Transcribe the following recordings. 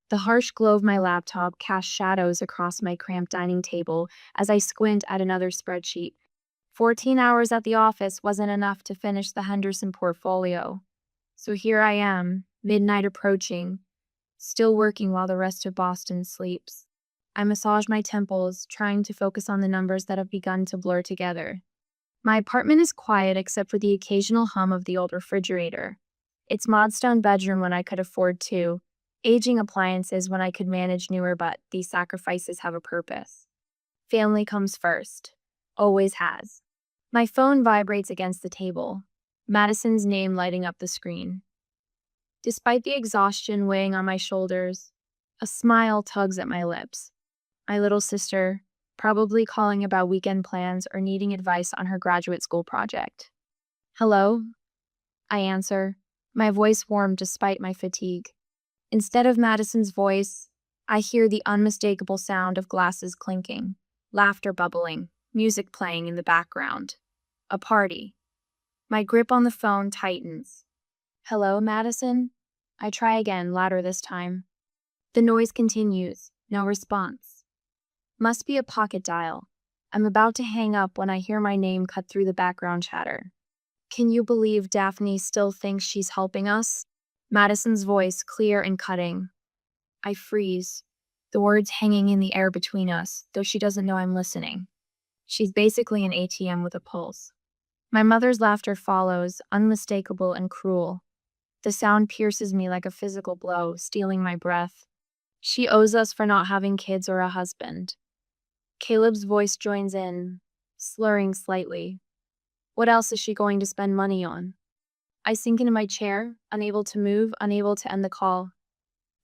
The harsh glow of my laptop casts shadows across my cramped dining table as I squint at another spreadsheet. 14 hours at the office wasn't enough to finish the Henderson portfolio. So here I am, midnight approaching, still working while the rest of Boston sleeps. I massage my temples, trying to focus on the numbers that have begun to blur together. My apartment is quiet except for the occasional hum of the old refrigerator. It's mod stone bedroom when I could afford to, aging appliances when I could manage newer, but these sacrifices have a purpose. Family comes first. Always has. My phone vibrates against the table, Madison's name lighting up the screen. Despite the exhaustion weighing on my shoulders, a smile tugs at my lips. My little sister, probably calling about weekend plans or needing advice on her graduate school project. Hello? I answer, my voice warm despite my fatigue. Instead of Madison's voice, I hear the unmistakable sound of glasses clinking, laughter bubbling, music playing in the background. A party. My grip on the phone tightens. Hello, Madison? I try again, louder this time. The noise continues, no response. Must be a pocket dial. I'm about to hang up when I hear my name cut through the background chatter. Can you believe Daphne still thinks she's helping us? Madison's voice, clear and cutting. I freeze, the words hanging in the air between us, though she doesn't know I'm listening. She's basically an ATM with a pulse. My mother's laughter follows, unmistakable and cruel. The sound pierces me like a physical blow, stealing my breath. She owes us for not having kids or a husband. Caleb's voice joins in, slurring slightly. What else is she going to spend money on? I sink into my chair, unable to move, unable to end the call.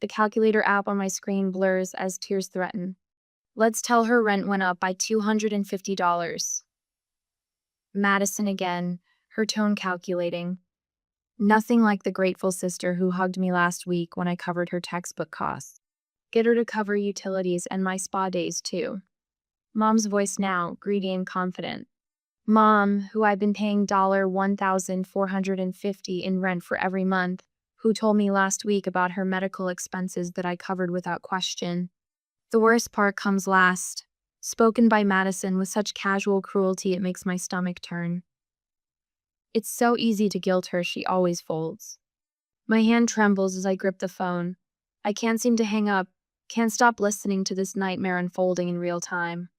The calculator app on my screen blurs as tears threaten. Let's tell her rent went up by $250. Madison again, her tone calculating. Nothing like the grateful sister who hugged me last week when I covered her textbook costs. Get her to cover utilities and my spa days too. Mom's voice now, greedy and confident. Mom, who I've been paying $1,450 in rent for every month, who told me last week about her medical expenses that I covered without question. The worst part comes last, spoken by Madison with such casual cruelty it makes my stomach turn. It's so easy to guilt her, she always folds. My hand trembles as I grip the phone. I can't seem to hang up, can't stop listening to this nightmare unfolding in real time.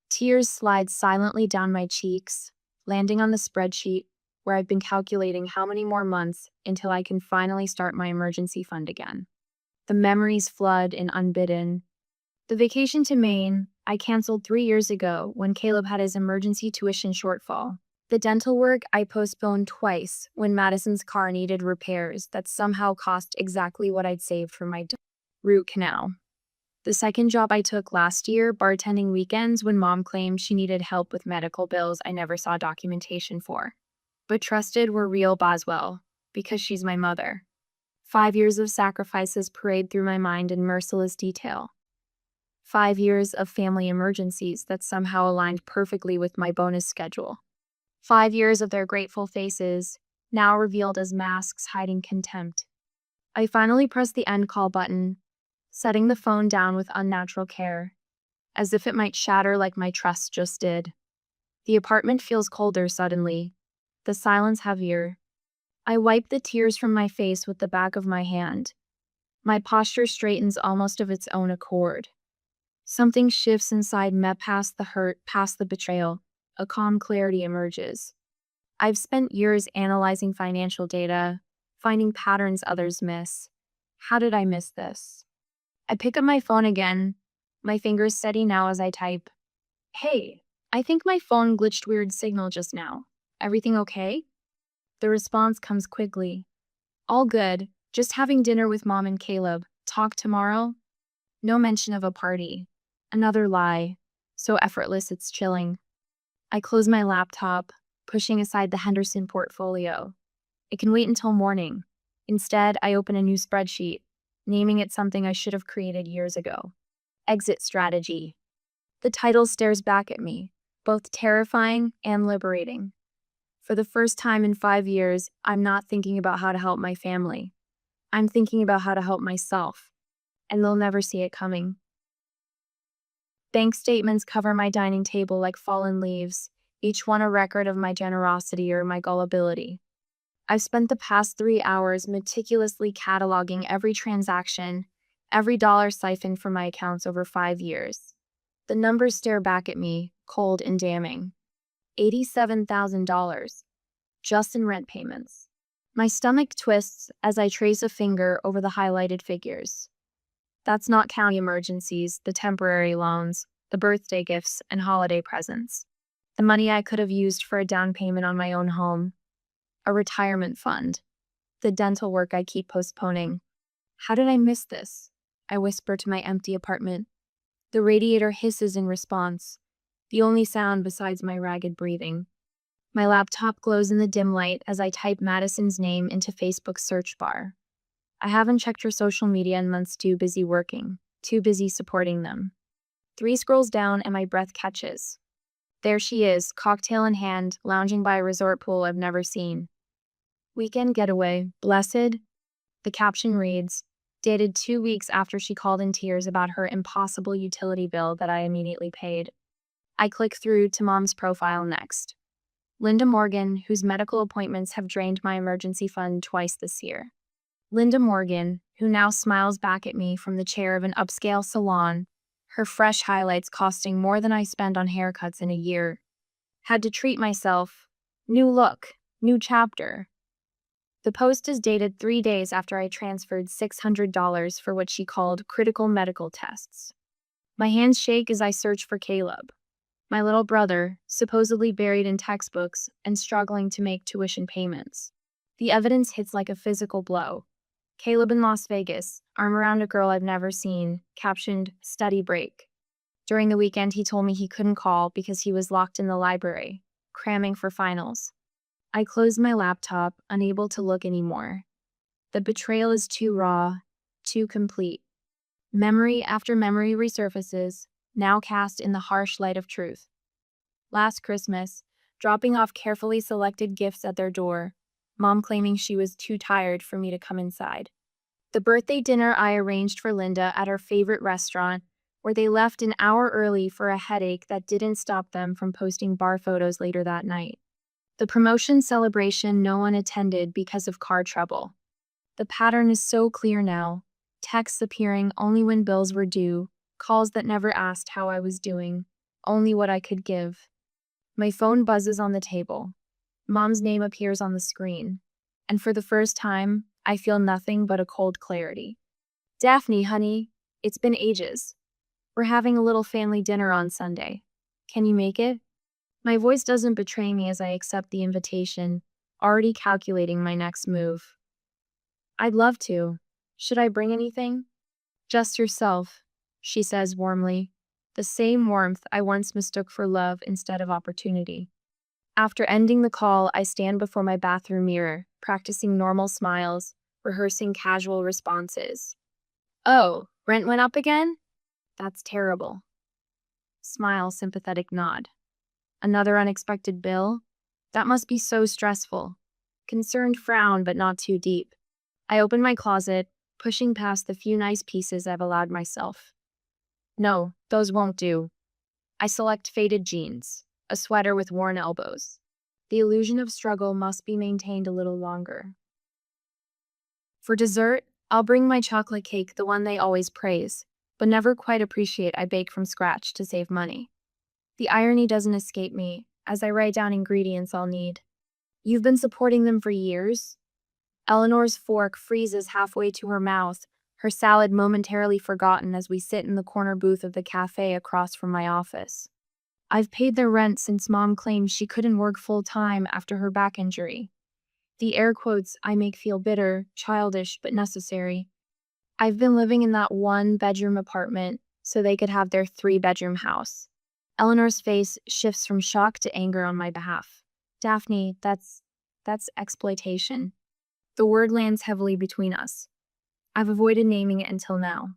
Tears slide silently down my cheeks, landing on the spreadsheet where I've been calculating how many more months until I can finally start my emergency fund again. The memories flood in unbidden. The vacation to Maine I canceled 3 years ago when Caleb had his emergency tuition shortfall. The dental work I postponed twice when Madison's car needed repairs that somehow cost exactly what I'd saved for my root canal. The second job I took last year, bartending weekends when Mom claimed she needed help with medical bills I never saw documentation for. But trusted were real Boswell, because she's my mother. 5 years of sacrifices parade through my mind in merciless detail. 5 years of family emergencies that somehow aligned perfectly with my bonus schedule. 5 years of their grateful faces, now revealed as masks hiding contempt. I finally pressed the end call button, setting the phone down with unnatural care, as if it might shatter like my trust just did. The apartment feels colder suddenly, the silence heavier. I wipe the tears from my face with the back of my hand. My posture straightens almost of its own accord. Something shifts inside me past the hurt, past the betrayal. A calm clarity emerges. I've spent years analyzing financial data, finding patterns others miss. How did I miss this? I pick up my phone again, my fingers steady now as I type. Hey, I think my phone glitched weird signal just now. Everything okay? The response comes quickly. All good, just having dinner with Mom and Caleb. Talk tomorrow? No mention of a party. Another lie, so effortless it's chilling. I close my laptop, pushing aside the Henderson portfolio. It can wait until morning. Instead, I open a new spreadsheet, naming it something I should have created years ago. Exit strategy. The title stares back at me, both terrifying and liberating. For the first time in 5 years, I'm not thinking about how to help my family. I'm thinking about how to help myself. and they'll never see it coming. Bank statements cover my dining table like fallen leaves, each one a record of my generosity or my gullibility. I've spent the past 3 hours meticulously cataloging every transaction, every dollar siphoned from my accounts over 5 years. The numbers stare back at me, cold and damning. $87,000, just in rent payments. My stomach twists as I trace a finger over the highlighted figures. That's not counting emergencies, the temporary loans, the birthday gifts, and holiday presents. The money I could have used for a down payment on my own home, a retirement fund, the dental work I keep postponing. How did I miss this? I whisper to my empty apartment. The radiator hisses in response, the only sound besides my ragged breathing. My laptop glows in the dim light as I type Madison's name into Facebook's search bar. I haven't checked her social media in months, too busy working, too busy supporting them. 3 scrolls down and my breath catches. There she is, cocktail in hand, lounging by a resort pool I've never seen. Weekend getaway, blessed? The caption reads, dated 2 weeks after she called in tears about her impossible utility bill that I immediately paid. I click through to Mom's profile next. Linda Morgan, whose medical appointments have drained my emergency fund twice this year. Linda Morgan, who now smiles back at me from the chair of an upscale salon, her fresh highlights costing more than I spend on haircuts in a year. Had to treat myself. New look, new chapter. The post is dated 3 days after I transferred $600 for what she called critical medical tests. My hands shake as I search for Caleb, my little brother, supposedly buried in textbooks and struggling to make tuition payments. The evidence hits like a physical blow. Caleb in Las Vegas, arm around a girl I've never seen, captioned, study break. During the weekend, he told me he couldn't call because he was locked in the library, cramming for finals. I closed my laptop, unable to look anymore. The betrayal is too raw, too complete. Memory after memory resurfaces, now cast in the harsh light of truth. Last Christmas, dropping off carefully selected gifts at their door, Mom claiming she was too tired for me to come inside. The birthday dinner I arranged for Linda at her favorite restaurant, where they left an hour early for a headache that didn't stop them from posting bar photos later that night. The promotion celebration no one attended because of car trouble. The pattern is so clear now, texts appearing only when bills were due, calls that never asked how I was doing, only what I could give. My phone buzzes on the table. Mom's name appears on the screen, and for the first time, I feel nothing but a cold clarity. Daphne, honey, it's been ages. We're having a little family dinner on Sunday. Can you make it? My voice doesn't betray me as I accept the invitation, already calculating my next move. I'd love to. Should I bring anything? Just yourself, she says warmly, the same warmth I once mistook for love instead of opportunity. After ending the call, I stand before my bathroom mirror, practicing normal smiles, rehearsing casual responses. Oh, rent went up again? That's terrible. Smile, sympathetic nod. Another unexpected bill? That must be so stressful. Concerned frown, but not too deep. I open my closet, pushing past the few nice pieces I've allowed myself. No, those won't do. I select faded jeans, a sweater with worn elbows. The illusion of struggle must be maintained a little longer. For dessert, I'll bring my chocolate cake, the one they always praise, but never quite appreciate I bake from scratch to save money. The irony doesn't escape me as I write down ingredients I'll need. You've been supporting them for years? Eleanor's fork freezes halfway to her mouth, her salad momentarily forgotten as we sit in the corner booth of the cafe across from my office. I've paid their rent since Mom claimed she couldn't work full-time after her back injury. The air quotes I make feel bitter, childish, but necessary. I've been living in that 1-bedroom apartment so they could have their 3-bedroom house. Eleanor's face shifts from shock to anger on my behalf. Daphne, that's exploitation. The word lands heavily between us. I've avoided naming it until now.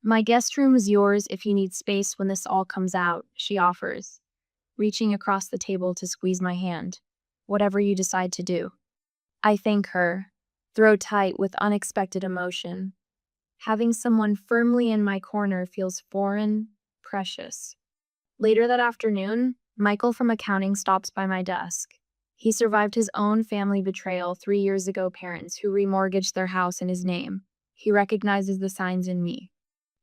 My guest room is yours if you need space when this all comes out, she offers, reaching across the table to squeeze my hand. Whatever you decide to do. I thank her, throat tight with unexpected emotion. Having someone firmly in my corner feels foreign, precious. Later that afternoon, Michael from accounting stops by my desk. He survived his own family betrayal 3 years ago, parents who remortgaged their house in his name. He recognizes the signs in me.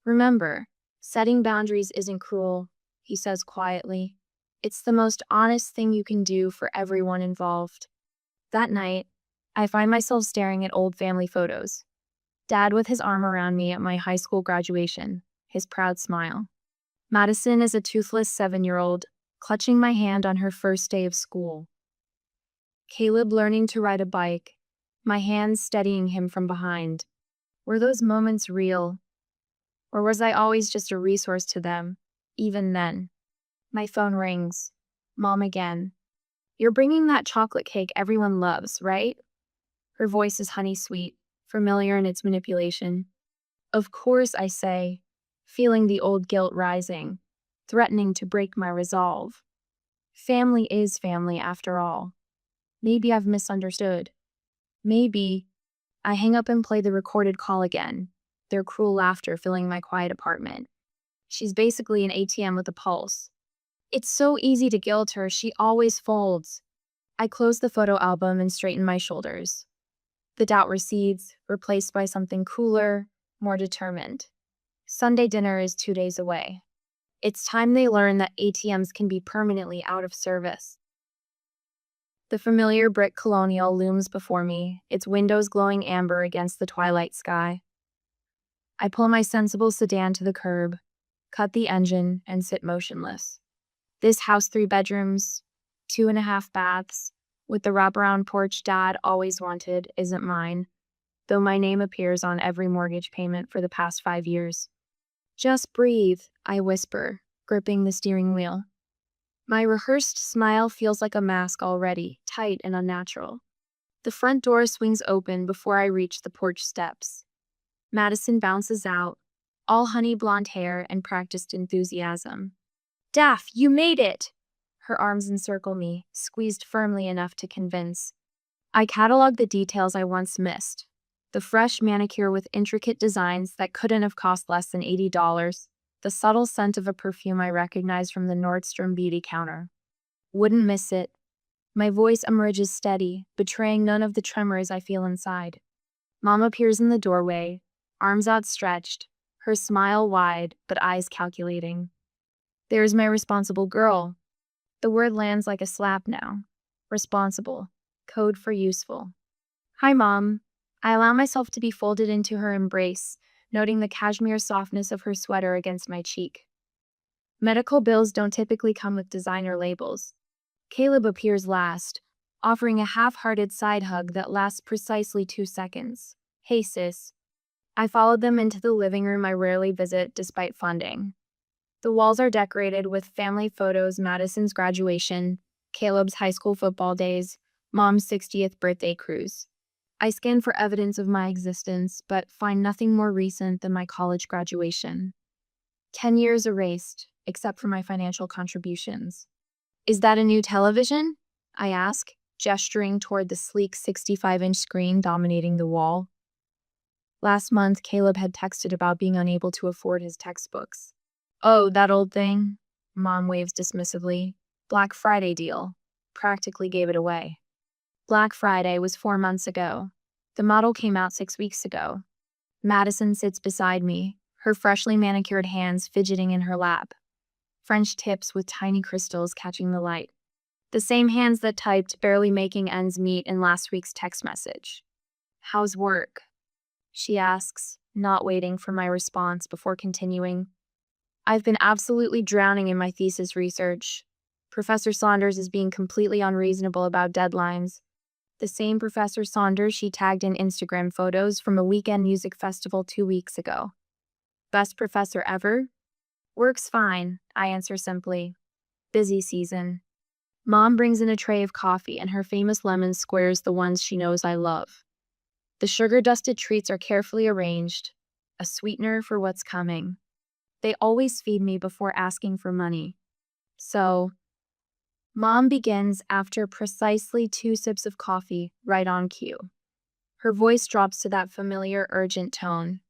Remember, setting boundaries isn't cruel, he says quietly. It's the most honest thing you can do for everyone involved. That night, I find myself staring at old family photos. Dad with his arm around me at my high school graduation, his proud smile. Madison is a toothless 7-year-old, clutching my hand on her first day of school. Caleb learning to ride a bike, my hands steadying him from behind. Were those moments real? Or was I always just a resource to them, even then? My phone rings. Mom again. You're bringing that chocolate cake everyone loves, right? Her voice is honey sweet, familiar in its manipulation. Of course, I say, feeling the old guilt rising, threatening to break my resolve. Family is family after all. Maybe I've misunderstood. Maybe. I hang up and play the recorded call again, their cruel laughter filling my quiet apartment. She's basically an ATM with a pulse. It's so easy to guilt her, she always folds. I close the photo album and straighten my shoulders. The doubt recedes, replaced by something cooler, more determined. Sunday dinner is 2 days away. It's time they learn that ATMs can be permanently out of service. The familiar brick colonial looms before me, its windows glowing amber against the twilight sky. I pull my sensible sedan to the curb, cut the engine, and sit motionless. This house, 3 bedrooms, 2.5 baths, with the wraparound porch Dad always wanted, isn't mine, though my name appears on every mortgage payment for the past 5 years. Just breathe, I whisper, gripping the steering wheel. My rehearsed smile feels like a mask already, tight and unnatural. The front door swings open before I reach the porch steps. Madison bounces out, all honey blonde hair and practiced enthusiasm. Daff, you made it! Her arms encircle me, squeezed firmly enough to convince. I catalog the details I once missed. The fresh manicure with intricate designs that couldn't have cost less than $80. The subtle scent of a perfume I recognized from the Nordstrom beauty counter. Wouldn't miss it. My voice emerges steady, betraying none of the tremors I feel inside. Mom appears in the doorway, arms outstretched, her smile wide, but eyes calculating. There's my responsible girl. The word lands like a slap now. Responsible. Code for useful. Hi, Mom. I allow myself to be folded into her embrace, noting the cashmere softness of her sweater against my cheek. Medical bills don't typically come with designer labels. Caleb appears last, offering a half-hearted side hug that lasts precisely 2 seconds. Hey, sis. I followed them into the living room I rarely visit despite funding. The walls are decorated with family photos, Madison's graduation, Caleb's high school football days, Mom's 60th birthday cruise. I scan for evidence of my existence, but find nothing more recent than my college graduation. 10 years erased, except for my financial contributions. Is that a new television? I ask, gesturing toward the sleek 65-inch screen dominating the wall. Last month, Caleb had texted about being unable to afford his textbooks. Oh, that old thing? Mom waves dismissively. Black Friday deal. Practically gave it away. Black Friday was 4 months ago. The model came out 6 weeks ago. Madison sits beside me, her freshly manicured hands fidgeting in her lap. French tips with tiny crystals catching the light. The same hands that typed, barely making ends meet in last week's text message. How's work? She asks, not waiting for my response before continuing. I've been absolutely drowning in my thesis research. Professor Saunders is being completely unreasonable about deadlines. The same Professor Saunders she tagged in Instagram photos from a weekend music festival 2 weeks ago. Best professor ever? Works fine, I answer simply. Busy season. Mom brings in a tray of coffee and her famous lemon squares the ones she knows I love. The sugar-dusted treats are carefully arranged, a sweetener for what's coming. They always feed me before asking for money. So, Mom begins after precisely 2 sips of coffee, right on cue. Her voice drops to that familiar, urgent tone.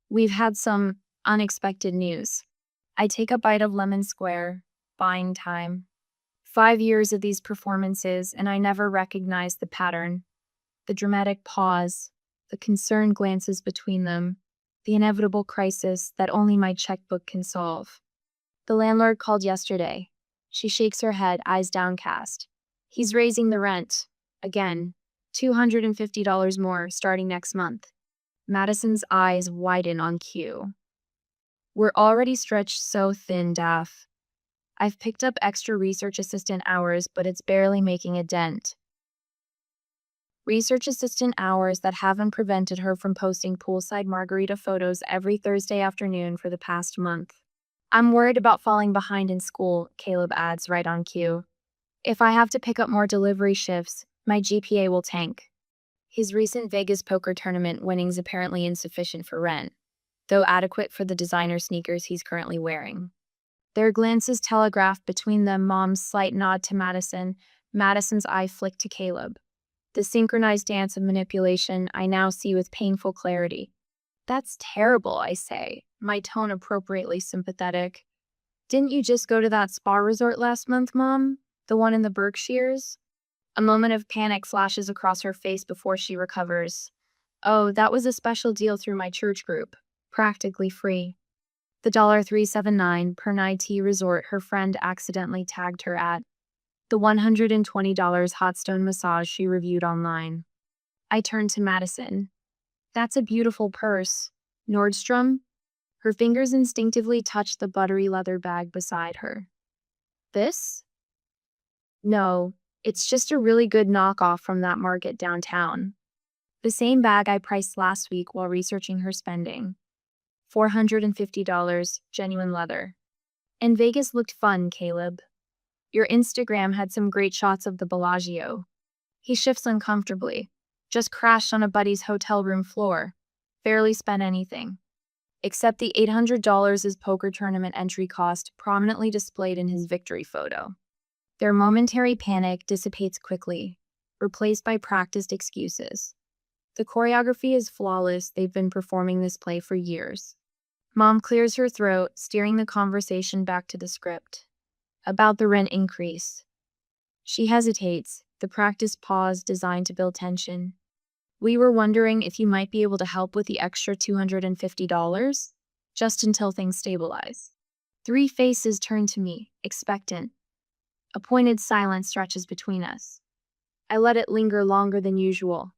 We've had some unexpected news. I take a bite of lemon square, buying time. 5 years of these performances, and I never recognized the pattern. The dramatic pause, the concerned glances between them, the inevitable crisis that only my checkbook can solve. The landlord called yesterday. She shakes her head, eyes downcast. He's raising the rent. Again. $250 more starting next month. Madison's eyes widen on cue. We're already stretched so thin, Daff. I've picked up extra research assistant hours, but it's barely making a dent. Research assistant hours that haven't prevented her from posting poolside margarita photos every Thursday afternoon for the past month. I'm worried about falling behind in school, Caleb adds right on cue. If I have to pick up more delivery shifts, my GPA will tank. His recent Vegas poker tournament winnings apparently insufficient for rent, though adequate for the designer sneakers he's currently wearing. Their glances telegraphed between them Mom's slight nod to Madison, Madison's eye flicked to Caleb. The synchronized dance of manipulation I now see with painful clarity. That's terrible, I say, my tone appropriately sympathetic. Didn't you just go to that spa resort last month, Mom? The one in the Berkshires? A moment of panic flashes across her face before she recovers. Oh, that was a special deal through my church group. Practically free. The $379 per night tea resort her friend accidentally tagged her at. The $120 hot stone massage she reviewed online. I turned to Madison. That's a beautiful purse. Nordstrom? Her fingers instinctively touched the buttery leather bag beside her. This? No, it's just a really good knockoff from that market downtown. The same bag I priced last week while researching her spending. $450, genuine leather. And Vegas looked fun, Caleb. Your Instagram had some great shots of the Bellagio. He shifts uncomfortably. Just crashed on a buddy's hotel room floor. Barely spent anything. Except the $800 his poker tournament entry cost, prominently displayed in his victory photo. Their momentary panic dissipates quickly, replaced by practiced excuses. The choreography is flawless. They've been performing this play for years. Mom clears her throat, steering the conversation back to the script. About the rent increase. She hesitates, the practiced pause designed to build tension. We were wondering if you might be able to help with the extra $250, just until things stabilize. 3 faces turn to me, expectant. A pointed silence stretches between us. I let it linger longer than usual,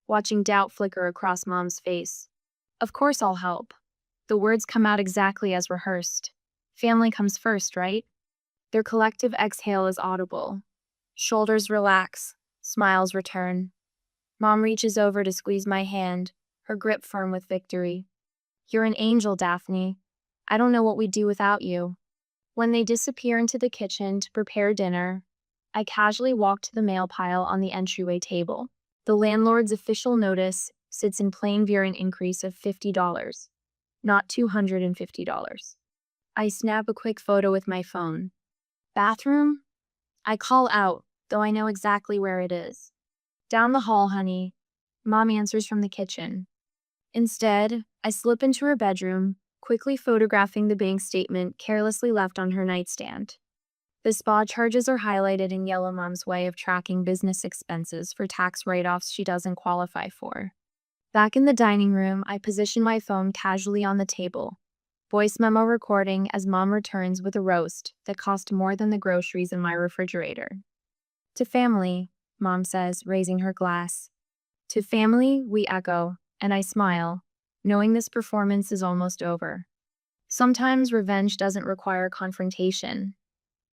watching doubt flicker across Mom's face. Of course I'll help. The words come out exactly as rehearsed. Family comes first, right? Their collective exhale is audible. Shoulders relax, smiles return. Mom reaches over to squeeze my hand, her grip firm with victory. You're an angel, Daphne. I don't know what we'd do without you. When they disappear into the kitchen to prepare dinner, I casually walk to the mail pile on the entryway table. The landlord's official notice sits in plain view an increase of $50, not $250. I snap a quick photo with my phone. Bathroom? I call out, though I know exactly where it is. Down the hall, honey. Mom answers from the kitchen. Instead, I slip into her bedroom, quickly photographing the bank statement carelessly left on her nightstand. The spa charges are highlighted in yellow. Mom's way of tracking business expenses for tax write-offs she doesn't qualify for. Back in the dining room, I position my phone casually on the table. Voice memo recording as Mom returns with a roast that cost more than the groceries in my refrigerator. To family, Mom says, raising her glass. To family, we echo, and I smile, knowing this performance is almost over. Sometimes revenge doesn't require confrontation.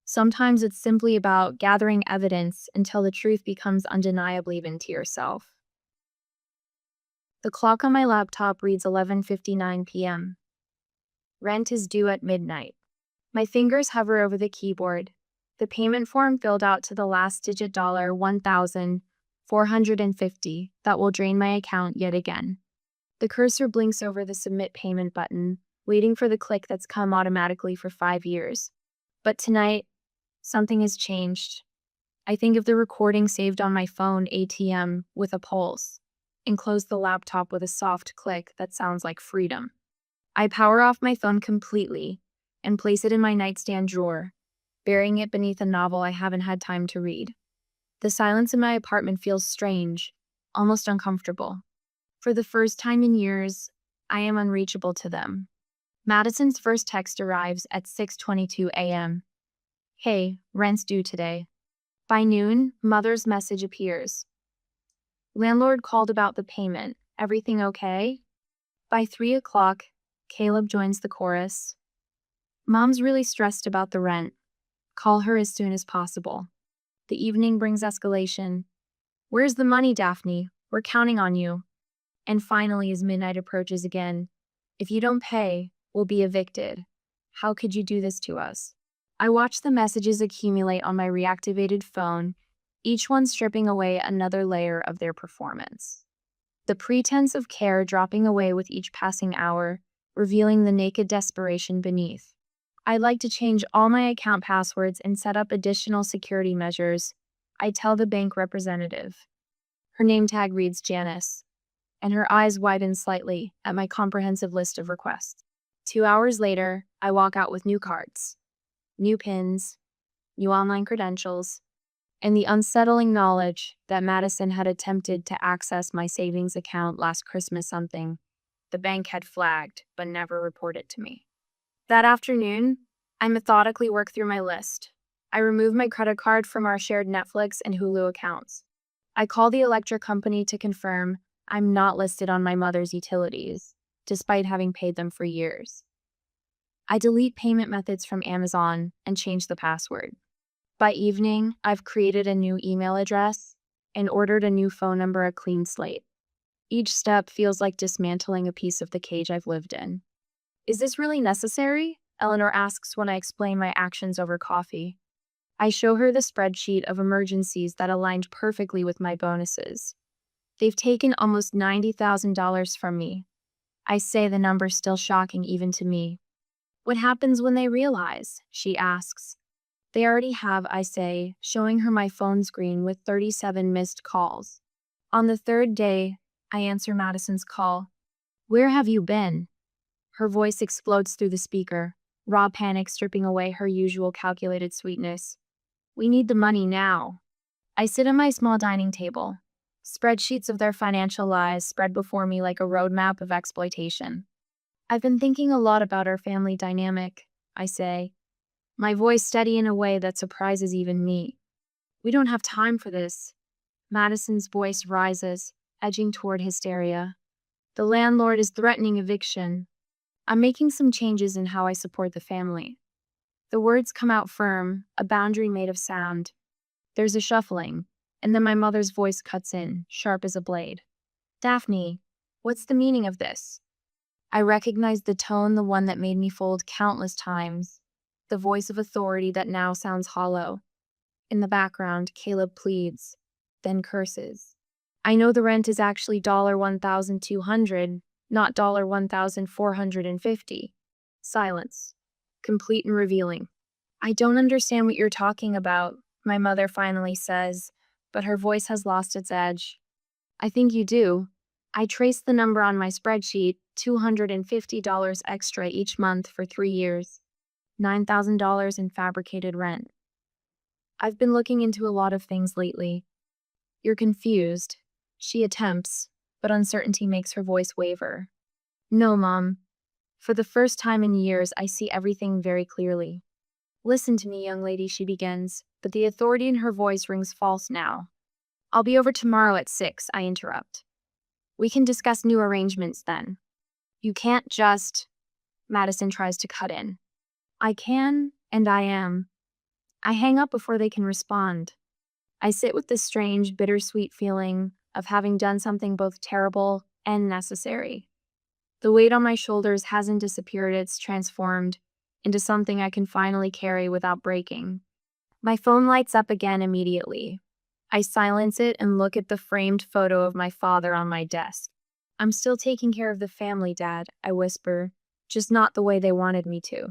Sometimes it's simply about gathering evidence until the truth becomes undeniable even to yourself. The clock on my laptop reads 11:59 p.m. Rent is due at midnight. My fingers hover over the keyboard. The payment form filled out to the last digit $1,450 that will drain my account yet again. The cursor blinks over the submit payment button, waiting for the click that's come automatically for 5 years. But tonight, something has changed. I think of the recording saved on my phone ATM with a pulse, and close the laptop with a soft click that sounds like freedom. I power off my phone completely and place it in my nightstand drawer, burying it beneath a novel I haven't had time to read. The silence in my apartment feels strange, almost uncomfortable. For the first time in years, I am unreachable to them. Madison's first text arrives at 6:22 a.m. Hey, rent's due today. By noon, Mother's message appears. Landlord called about the payment. Everything okay? By 3 o'clock, Caleb joins the chorus. Mom's really stressed about the rent. Call her as soon as possible. The evening brings escalation. Where's the money, Daphne? We're counting on you. And finally, as midnight approaches again, if you don't pay, we'll be evicted. How could you do this to us? I watch the messages accumulate on my reactivated phone, each one stripping away another layer of their performance. The pretense of care dropping away with each passing hour, revealing the naked desperation beneath. I'd like to change all my account passwords and set up additional security measures, I tell the bank representative. Her name tag reads Janice, and her eyes widen slightly at my comprehensive list of requests. 2 hours later, I walk out with new cards, new pins, new online credentials, and the unsettling knowledge that Madison had attempted to access my savings account last Christmas, something the bank had flagged but never reported to me. That afternoon, I methodically work through my list. I remove my credit card from our shared Netflix and Hulu accounts. I call the electric company to confirm I'm not listed on my mother's utilities, despite having paid them for years. I delete payment methods from Amazon and change the password. By evening, I've created a new email address and ordered a new phone number, a clean slate. Each step feels like dismantling a piece of the cage I've lived in. Is this really necessary? Eleanor asks when I explain my actions over coffee. I show her the spreadsheet of emergencies that aligned perfectly with my bonuses. They've taken almost $90,000 from me. I say the number's still shocking even to me. What happens when they realize? She asks. They already have, I say, showing her my phone screen with 37 missed calls. On the third day, I answer Madison's call. Where have you been? Her voice explodes through the speaker, raw panic stripping away her usual calculated sweetness. We need the money now. I sit at my small dining table. Spreadsheets of their financial lies spread before me like a roadmap of exploitation. I've been thinking a lot about our family dynamic, I say, my voice steady in a way that surprises even me. We don't have time for this. Madison's voice rises, edging toward hysteria. The landlord is threatening eviction. I'm making some changes in how I support the family. The words come out firm, a boundary made of sound. There's a shuffling, and then my mother's voice cuts in, sharp as a blade. Daphne, what's the meaning of this? I recognize the tone, the one that made me fold countless times, the voice of authority that now sounds hollow. In the background, Caleb pleads, then curses. I know the rent is actually $1,200, not $1,450. Silence, complete and revealing. I don't understand what you're talking about, my mother finally says, but her voice has lost its edge. I think you do. I traced the number on my spreadsheet, $250 extra each month for 3 years. $9,000 in fabricated rent. I've been looking into a lot of things lately. You're confused. She attempts, but uncertainty makes her voice waver. No, Mom. For the first time in years, I see everything very clearly. Listen to me, young lady, she begins, but the authority in her voice rings false now. I'll be over tomorrow at 6, I interrupt. We can discuss new arrangements then. You can't just... Madison tries to cut in. I can, and I am. I hang up before they can respond. I sit with this strange, bittersweet feeling of having done something both terrible and necessary. The weight on my shoulders hasn't disappeared, it's transformed into something I can finally carry without breaking. My phone lights up again immediately. I silence it and look at the framed photo of my father on my desk. I'm still taking care of the family, Dad, I whisper, just not the way they wanted me to.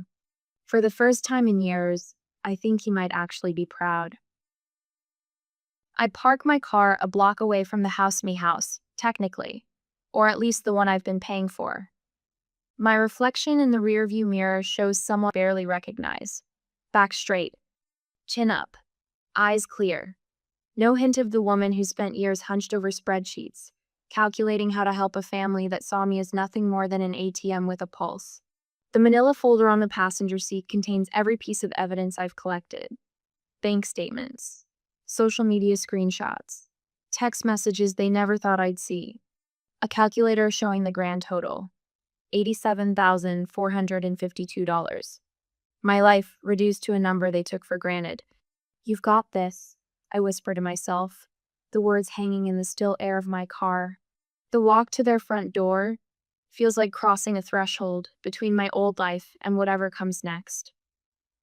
For the first time in years, I think he might actually be proud. I park my car a block away from the house, technically, or at least the one I've been paying for. My reflection in the rearview mirror shows someone I barely recognize. Back straight, chin up, eyes clear. No hint of the woman who spent years hunched over spreadsheets, calculating how to help a family that saw me as nothing more than an ATM with a pulse. The manila folder on the passenger seat contains every piece of evidence I've collected: bank statements, social media screenshots, text messages they never thought I'd see, a calculator showing the grand total: $87,452. My life reduced to a number they took for granted. "You've got this," I whisper to myself, the words hanging in the still air of my car. The walk to their front door feels like crossing a threshold between my old life and whatever comes next.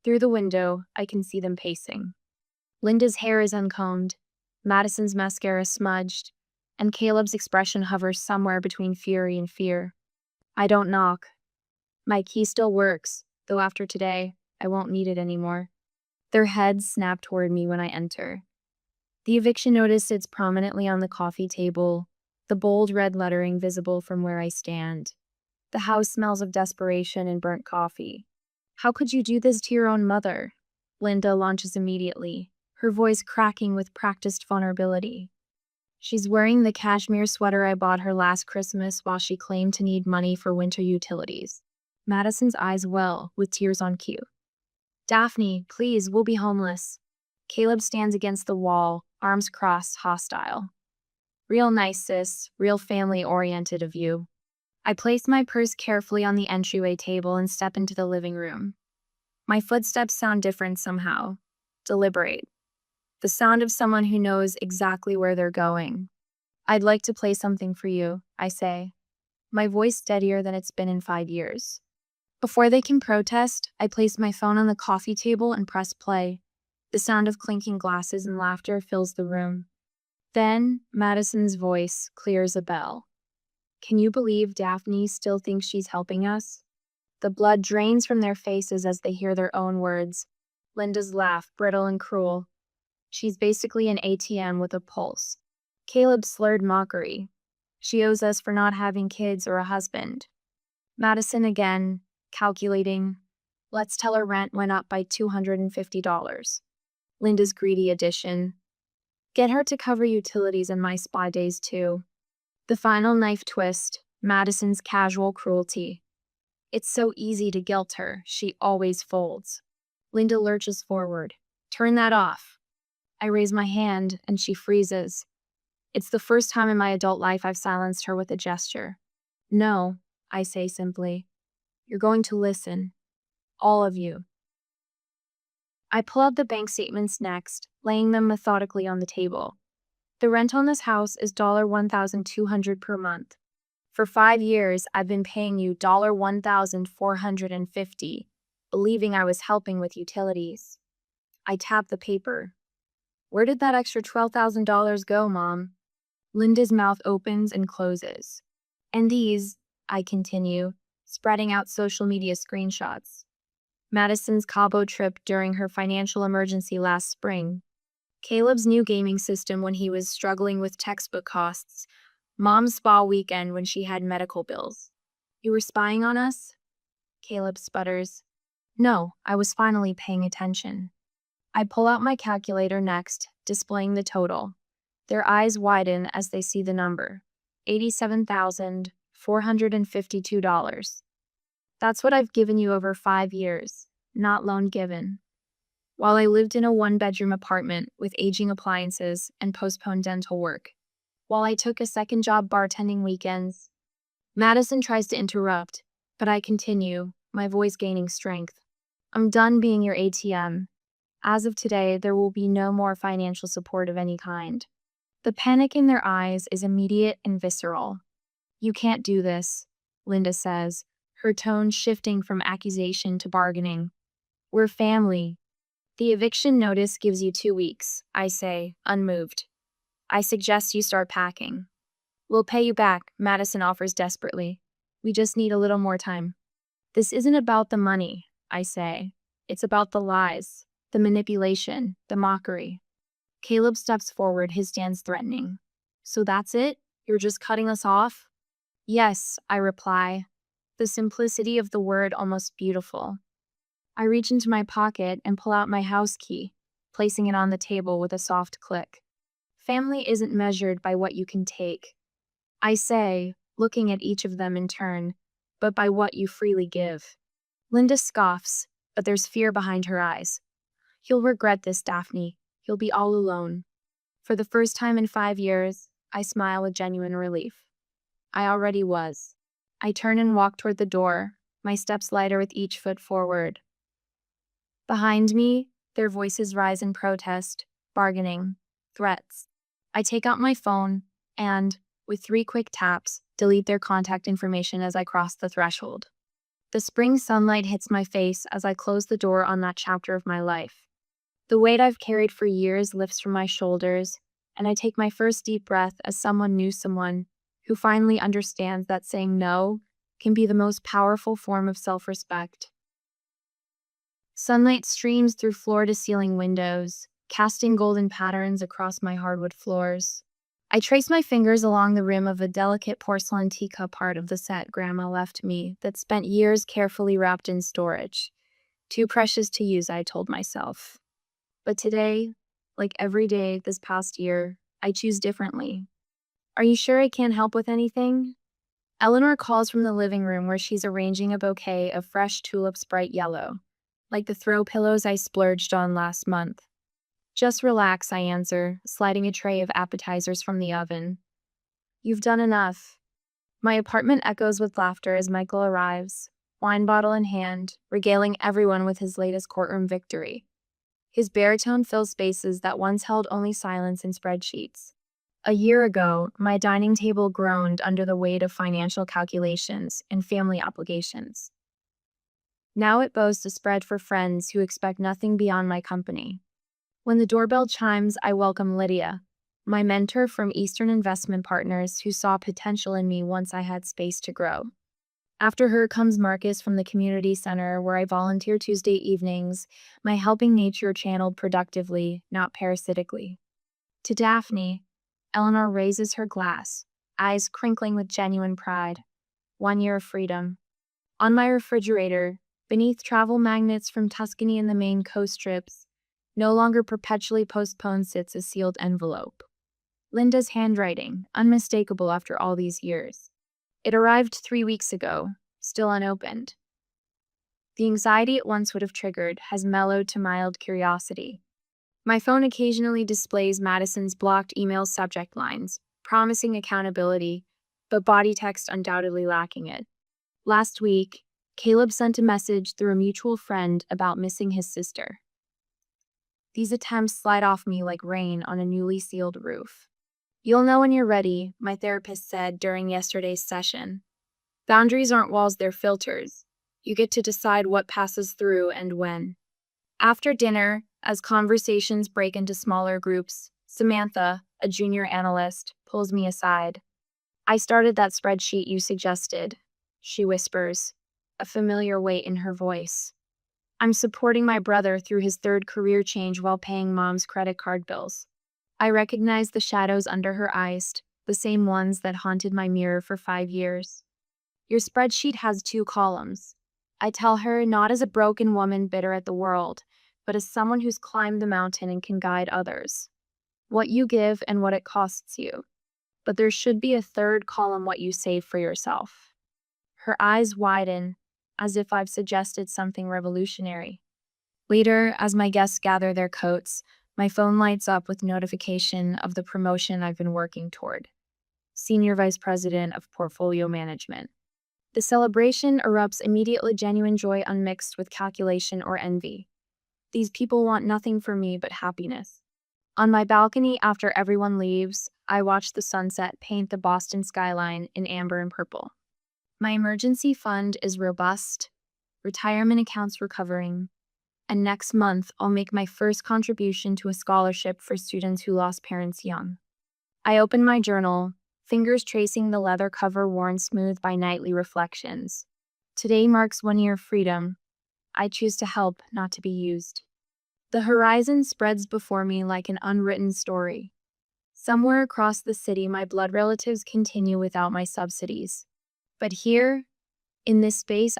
Through the window, I can see them pacing. Linda's hair is uncombed, Madison's mascara smudged, and Caleb's expression hovers somewhere between fury and fear. I don't knock. My key still works, though after today, I won't need it anymore. Their heads snap toward me when I enter. The eviction notice sits prominently on the coffee table, the bold red lettering visible from where I stand. The house smells of desperation and burnt coffee. "How could you do this to your own mother?" Linda launches immediately, her voice cracking with practiced vulnerability. She's wearing the cashmere sweater I bought her last Christmas while she claimed to need money for winter utilities. Madison's eyes well, with tears on cue. "Daphne, please, we'll be homeless." Caleb stands against the wall, arms crossed, hostile. "Real nice, sis, real family-oriented of you." I place my purse carefully on the entryway table and step into the living room. My footsteps sound different somehow, deliberate. The sound of someone who knows exactly where they're going. "I'd like to play something for you," I say, my voice steadier than it's been in 5 years. Before they can protest, I place my phone on the coffee table and press play. The sound of clinking glasses and laughter fills the room. Then, Madison's voice clears a bell. "Can you believe Daphne still thinks she's helping us?" The blood drains from their faces as they hear their own words. Linda's laugh, brittle and cruel. "She's basically an ATM with a pulse." Caleb's slurred mockery. "She owes us for not having kids or a husband." Madison again, calculating. "Let's tell her rent went up by $250. Linda's greedy addition. "Get her to cover utilities and my spa days too." The final knife twist, Madison's casual cruelty. "It's so easy to guilt her, she always folds." Linda lurches forward. "Turn that off." I raise my hand, and she freezes. It's the first time in my adult life I've silenced her with a gesture. "No," I say simply. "You're going to listen. All of you." I pull out the bank statements next, laying them methodically on the table. The rent on this house is $1,200 per month. For 5 years, I've been paying you $1,450, believing I was helping with utilities. I tap the paper. "Where did that extra $12,000 go, Mom?" Linda's mouth opens and closes. "And these," I continue, spreading out social media screenshots. Madison's Cabo trip during her financial emergency last spring. Caleb's new gaming system when he was struggling with textbook costs. Mom's spa weekend when she had medical bills. "You were spying on us?" Caleb sputters. "No, I was finally paying attention." I pull out my calculator next, displaying the total. Their eyes widen as they see the number. $87,452. That's what I've given you over 5 years, not loan given. While I lived in a 1-bedroom apartment with aging appliances and postponed dental work. While I took a second job bartending weekends. Madison tries to interrupt, but I continue, my voice gaining strength. "I'm done being your ATM. As of today, there will be no more financial support of any kind." The panic in their eyes is immediate and visceral. "You can't do this," Linda says, her tone shifting from accusation to bargaining. "We're family." "The eviction notice gives you 2 weeks," I say, unmoved. "I suggest you start packing." "We'll pay you back," Madison offers desperately. "We just need a little more time." "This isn't about the money," I say. "It's about the lies, the manipulation, the mockery." Caleb steps forward, his stance threatening. "So that's it? You're just cutting us off?" "Yes," I reply. the simplicity of the word almost beautiful. I reach into my pocket and pull out my house key, placing it on the table with a soft click. Family isn't measured by what you can take, I say, looking at each of them in turn, but by what you freely give. Linda scoffs, but there's fear behind her eyes. You'll regret this, Daphne. You'll be all alone. For the first time in 5 years, I smile with genuine relief. I already was. I turn and walk toward the door, my steps lighter with each foot forward. Behind me, their voices rise in protest, bargaining, threats. I take out my phone and, with 3 quick taps, delete their contact information as I cross the threshold. The spring sunlight hits my face as I close the door on that chapter of my life. The weight I've carried for years lifts from my shoulders, and I take my first deep breath as someone knew someone who finally understands that saying no can be the most powerful form of self-respect. Sunlight streams through floor-to-ceiling windows, casting golden patterns across my hardwood floors. I trace my fingers along the rim of a delicate porcelain teacup part of the set Grandma left me that spent years carefully wrapped in storage. Too precious to use, I told myself. But today, like every day this past year, I choose differently. Are you sure I can't help with anything? Eleanor calls from the living room where she's arranging a bouquet of fresh tulips bright yellow, like the throw pillows I splurged on last month. Just relax, I answer, sliding a tray of appetizers from the oven. You've done enough. My apartment echoes with laughter as Michael arrives, wine bottle in hand, regaling everyone with his latest courtroom victory. His baritone fills spaces that once held only silence and spreadsheets. A year ago, my dining table groaned under the weight of financial calculations and family obligations. Now it boasts a spread for friends who expect nothing beyond my company. When the doorbell chimes, I welcome Lydia, my mentor from Eastern Investment Partners who saw potential in me once I had space to grow. After her comes Marcus from the community center where I volunteer Tuesday evenings, my helping nature channeled productively, not parasitically. To Daphne, Eleanor raises her glass, eyes crinkling with genuine pride. 1 year of freedom. On my refrigerator, beneath travel magnets from Tuscany and the Maine coast trips, no longer perpetually postponed sits a sealed envelope. Linda's handwriting, unmistakable after all these years. It arrived 3 weeks ago, still unopened. The anxiety it once would have triggered has mellowed to mild curiosity. My phone occasionally displays Madison's blocked email subject lines, promising accountability, but body text undoubtedly lacking it. Last week, Caleb sent a message through a mutual friend about missing his sister. These attempts slide off me like rain on a newly sealed roof. You'll know when you're ready, my therapist said during yesterday's session. Boundaries aren't walls, they're filters. You get to decide what passes through and when. After dinner, as conversations break into smaller groups, Samantha, a junior analyst, pulls me aside. I started that spreadsheet you suggested, she whispers, a familiar weight in her voice. I'm supporting my brother through his 3rd career change while paying Mom's credit card bills. I recognize the shadows under her eyes, the same ones that haunted my mirror for 5 years. Your spreadsheet has 2 columns. I tell her not as a broken woman bitter at the world, but as someone who's climbed the mountain and can guide others. What you give and what it costs you. But there should be a 3rd column, what you save for yourself. Her eyes widen, as if I've suggested something revolutionary. Later, as my guests gather their coats, my phone lights up with notification of the promotion I've been working toward. Senior Vice President of Portfolio Management. The celebration erupts immediately, genuine joy unmixed with calculation or envy. These people want nothing from me but happiness. On my balcony after everyone leaves, I watch the sunset paint the Boston skyline in amber and purple. My emergency fund is robust, retirement accounts recovering, and next month I'll make my first contribution to a scholarship for students who lost parents young. I open my journal, fingers tracing the leather cover worn smooth by nightly reflections. Today marks 1 year of freedom. I choose to help, not to be used. The horizon spreads before me like an unwritten story. Somewhere across the city, my blood relatives continue without my subsidies. But here, In this space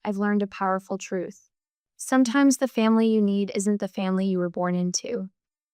I've learned a powerful truth. Sometimes the family you need isn't the family you were born into.